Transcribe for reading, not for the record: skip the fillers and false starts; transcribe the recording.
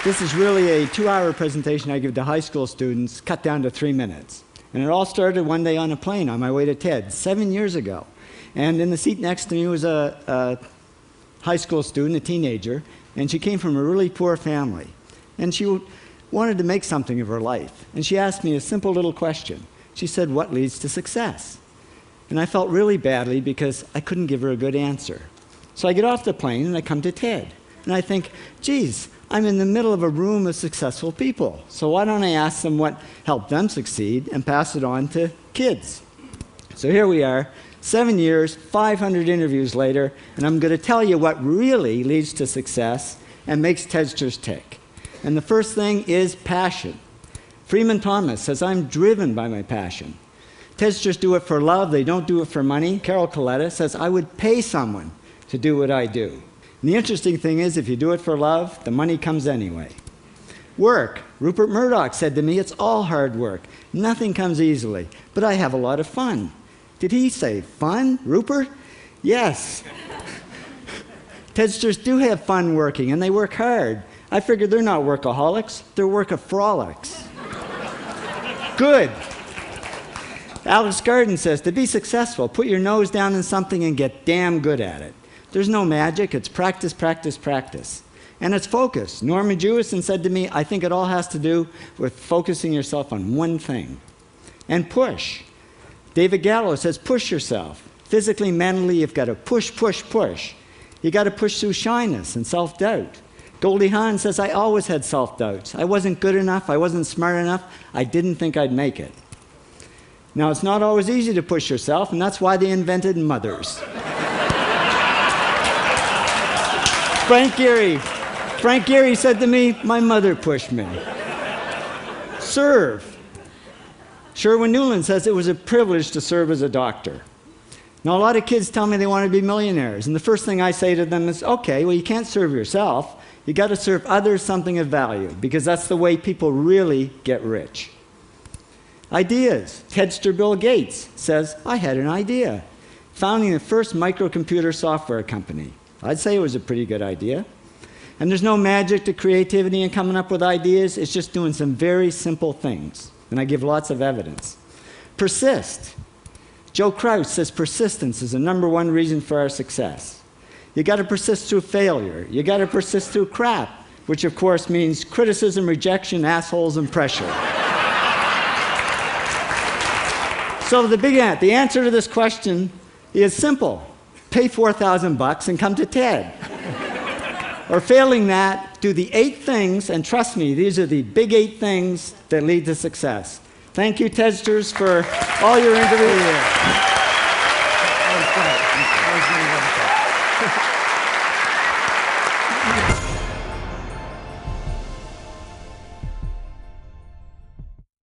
This is really a 2-hour presentation I give to high school students, cut down to 3 minutes. And it all started one day on a plane on my way to TED, 7 years ago. And in the seat next to me was a high school student, a teenager, and she came from a really poor family. And she wanted to make something of her life. And she asked me a simple little question. She said, "What leads to success?" And I felt really badly because I couldn't give her a good answer. So I get off the plane and I come to TED. And I think, geez, I'm in the middle of a room of successful people. So why don't I ask them what helped them succeed and pass it on to kids? So here we are, 7 years, 500 interviews later, and I'm going to tell you what really leads to success and makes TEDsters tick. And the first thing is passion. Freeman Thomas says, "I'm driven by my passion." TEDsters do it for love, they don't do it for money. Carol Coletta says, "I would pay someone to do what I do." And the interesting thing is, if you do it for love, the money comes anyway. Work. Rupert Murdoch said to me, "It's all hard work. Nothing comes easily, but I have a lot of fun." Did he say fun, Rupert? Yes. TEDsters do have fun working, and they work hard. I figured they're not workaholics, they're workaholics. Good. Alex Garden says, to be successful, put your nose down in something and get damn good at it. There's no magic, it's practice, practice, practice. And it's focus. Norman Jewison said to me, "I think it all has to do with focusing yourself on one thing." And push. David Gallo says, push yourself. Physically, mentally, you've got to push, push, push. You got to push through shyness and self-doubt. Goldie Hawn says, "I always had self-doubts. I wasn't good enough, I wasn't smart enough, I didn't think I'd make it." Now, it's not always easy to push yourself, and that's why they invented mothers. Frank Gehry said to me, "My mother pushed me." Serve. Sherwin Newland says, "It was a privilege to serve as a doctor." Now, a lot of kids tell me they want to be millionaires, and the first thing I say to them is, okay, well, you can't serve yourself. You got to serve others something of value, because that's the way people really get rich. Ideas. TEDster Bill Gates says, "I had an idea," founding the first microcomputer software company. I'd say it was a pretty good idea. And there's no magic to creativity and coming up with ideas. It's just doing some very simple things. And I give lots of evidence. Persist. Joe Kraus says persistence is the #1 reason for our success. You got to persist through failure. You got to persist through crap, which of course means criticism, rejection, assholes, and pressure. So the answer to this question is simple. Pay $4,000 and come to TED. Or failing that, do the 8 things, and trust me, these are the big 8 things that lead to success. Thank you, TEDsters, for all your interviews.